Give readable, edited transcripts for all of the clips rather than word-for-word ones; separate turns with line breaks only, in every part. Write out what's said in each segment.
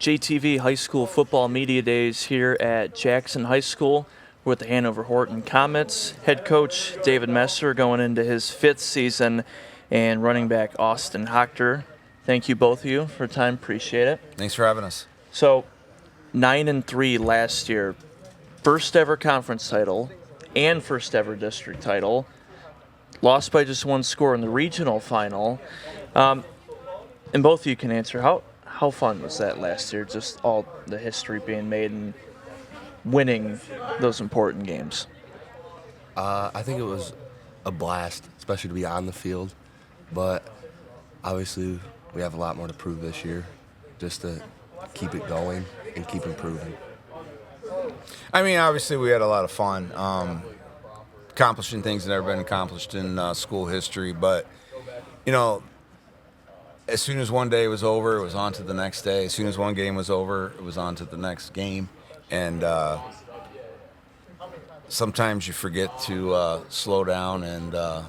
JTV High School Football Media Days here at Jackson High School with the Hanover-Horton Comets. Head coach David Messer going into his 5th season, and running back Austyn Hocter. Thank you both of you for time. Appreciate it.
Thanks for having us.
So 9-3 last year, first ever conference title and first ever district title. Lost by just one score in the regional final. And both of you can answer, how fun was that last year? Just all the history being made and winning those important games.
I think it was a blast, especially to be on the field. But obviously, we have a lot more to prove this year, just to keep it going and keep improving.
I mean, obviously, we had a lot of fun, accomplishing things that never been accomplished in school history. But, you know, as soon as one day was over, it was on to the next day. As soon as one game was over, it was on to the next game. And sometimes you forget to slow down and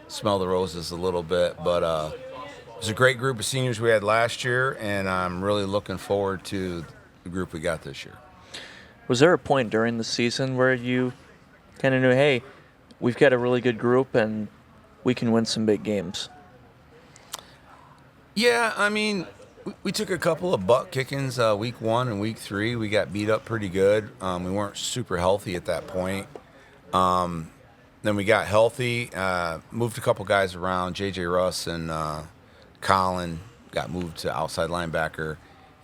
smell the roses a little bit. But it was a great group of seniors we had last year, and I'm really looking forward to the group we got this year.
Was there a point during the season where you kind of knew, hey, we've got a really good group and we can win some big games?
Yeah, I mean, we took a couple of butt kickings week 1 and week 3. We got beat up pretty good. We weren't super healthy at that point. Then we got healthy, moved a couple guys around. J.J. Russ and Colin got moved to outside linebacker.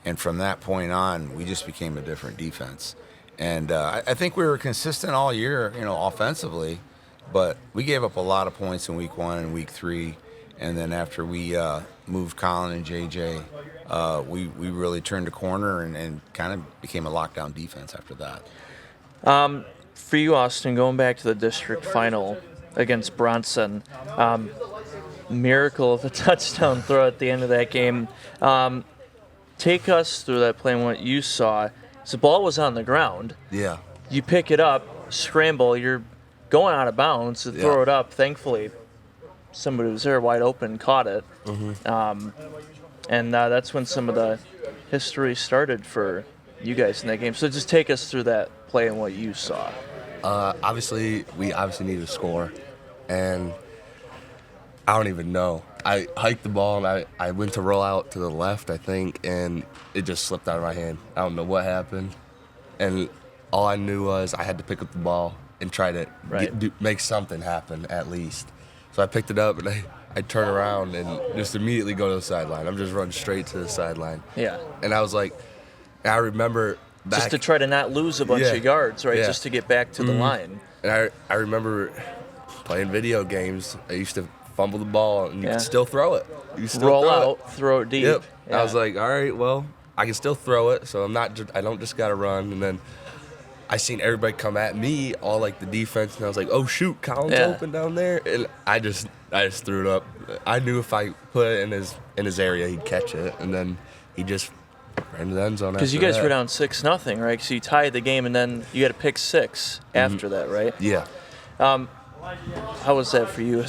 And from that point on, we just became a different defense. And I think we were consistent all year, offensively. But we gave up a lot of points in week 1 and week 3. And then after we moved Colin and JJ, we really turned a corner and kind of became a lockdown defense after that.
For you, Austyn, going back to the district final against Bronson, miracle of a touchdown throw at the end of that game. Take us through that play and what you saw. The ball was on the ground.
Yeah.
You pick it up, scramble, you're going out of bounds to throw it up. Thankfully, somebody was there wide open, caught it. Mm-hmm. And that's when some of the history started for you guys in that game. So just take us through that play and what you saw.
We obviously needed to score. And I don't even know. I hiked the ball, and I went to roll out to the left, I think, and it just slipped out of my hand. I don't know what happened. And all I knew was I had to pick up the ball and try to make something happen at least. So I picked it up, and I turn around and just immediately go to the sideline. I'm just running straight to the sideline.
Yeah.
And I was like, I remember back.
Just to try to not lose a bunch of yards, right?
Yeah.
Just to get back to the line.
And I remember playing video games. I used to fumble the ball, and you can still throw it. You still
roll out, throw it deep.
Yep.
Yeah.
I was like, all right, well, I can still throw it, so I don't just got to run. And then I seen everybody come at me, all like the defense, and I was like, oh shoot, Colin's open down there, and I just threw it up. I knew if I put it in his area, he'd catch it, and then he just ran to the end zone.
Because you guys were down 6-0, right? So you tied the game, and then you got to pick 6 after that, right?
Yeah.
How was that for you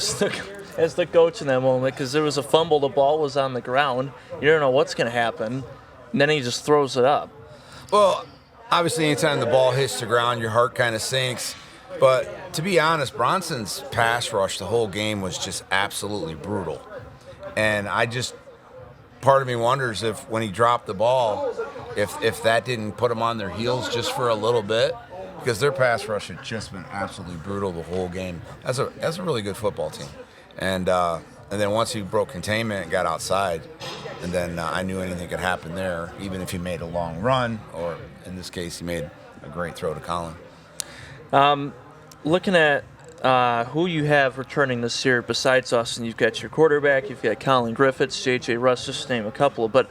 as the coach in that moment? Because there was a fumble, the ball was on the ground, you don't know what's going to happen, and then he just throws it up.
Well, obviously, anytime the ball hits the ground, your heart kind of sinks. But to be honest, Bronson's pass rush the whole game was just absolutely brutal. And part of me wonders if when he dropped the ball, if that didn't put them on their heels just for a little bit, because their pass rush had just been absolutely brutal the whole game. That's a really good football team. And then once he broke containment and got outside, and then I knew anything could happen there, even if he made a long run, or in this case, he made a great throw to Colin.
Looking at who you have returning this year besides Austyn, you've got your quarterback, you've got Colin Griffiths, J.J. Russ, just to name a couple. But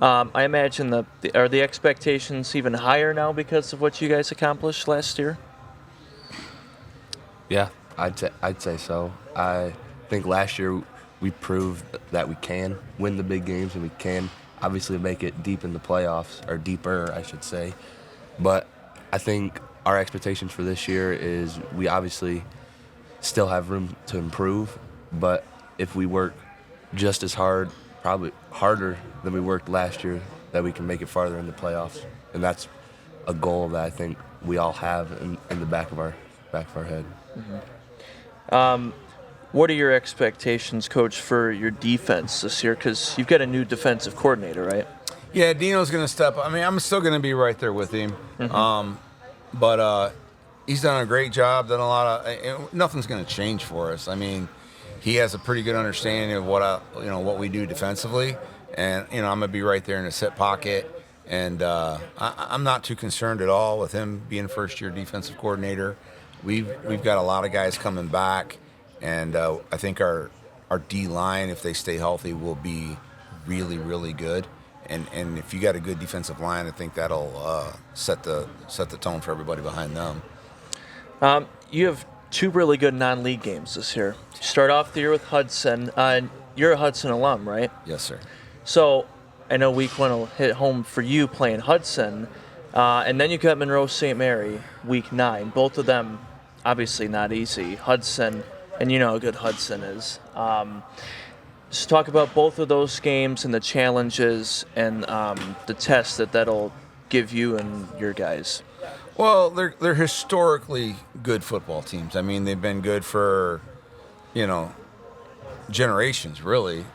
I imagine are the expectations even higher now because of what you guys accomplished last year?
Yeah, I'd say so. I think last year we proved that we can win the big games, and we can obviously make it deep in the playoffs, or deeper, I should say. But I think our expectations for this year is we obviously still have room to improve, but if we work just as hard, probably harder than we worked last year, that we can make it farther in the playoffs, and that's a goal that I think we all have in the back of our head.
What are your expectations, Coach, for your defense this year? Because you've got a new defensive coordinator, right?
Yeah, Dino's going to step up. I mean, I'm still going to be right there with him. But he's done a great job, done a lot of nothing's going to change for us. I mean, he has a pretty good understanding of what we do defensively. And, I'm going to be right there in the set pocket. And I'm not too concerned at all with him being first-year defensive coordinator. We've got a lot of guys coming back. And I think our D-line, if they stay healthy, will be really, really good. And if you got a good defensive line, I think that'll set the tone for everybody behind them.
You have 2 really good non-league games this year. You start off the year with Hudson. You're a Hudson alum, right?
Yes, sir.
So I know week 1 will hit home for you playing Hudson. And then you got Monroe St. Mary week 9. Both of them obviously not easy. Hudson, and you know how good Hudson is. Just talk about both of those games and the challenges and the test that'll give you and your guys.
Well, they're historically good football teams. I mean, they've been good for, generations, really.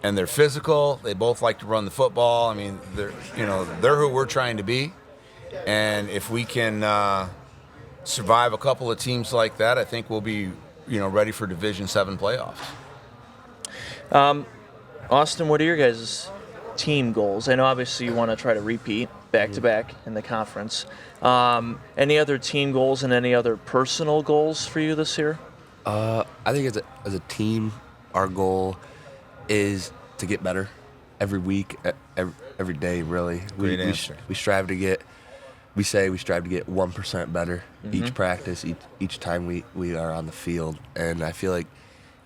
And they're physical. They both like to run the football. I mean, they're who we're trying to be. And if we can survive a couple of teams like that, I think we'll be, ready for Division VII playoffs.
Austyn, what are your guys' team goals? I know obviously you want to try to repeat back-to-back in the conference. Any other team goals and any other personal goals for you this year?
I think as a team, our goal is to get better every week, every day, really.
Great answer.
We strive to get 1% better each practice, each time we are on the field. And I feel like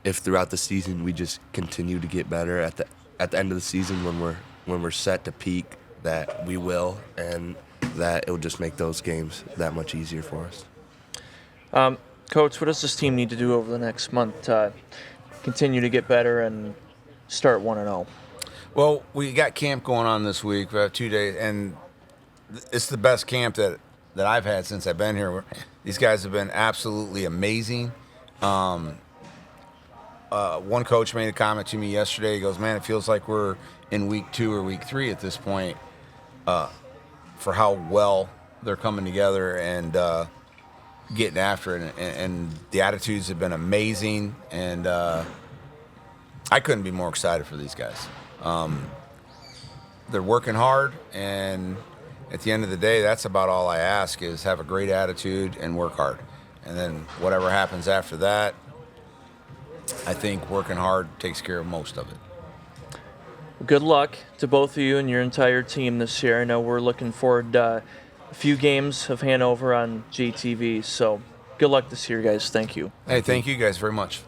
if throughout the season we just continue to get better at the end of the season when we're set to peak, that we will, and that it will just make those games that much easier for us.
Coach, what does this team need to do over the next month to continue to get better and start 1-0?
Well, we got camp going on this week. We have 2 days, and it's the best camp that I've had since I've been here. These guys have been absolutely amazing. One coach made a comment to me yesterday. He goes, "Man, it feels like we're in week 2 or week 3 at this point for how well they're coming together and getting after it. And the attitudes have been amazing, and I couldn't be more excited for these guys. They're working hard, and at the end of the day, that's about all I ask is have a great attitude and work hard. And then whatever happens after that, I think working hard takes care of most of it."
Good luck to both of you and your entire team this year. I know we're looking forward to a few games of Hanover on GTV, so good luck this year, guys. Thank you.
Hey, thank you guys very much.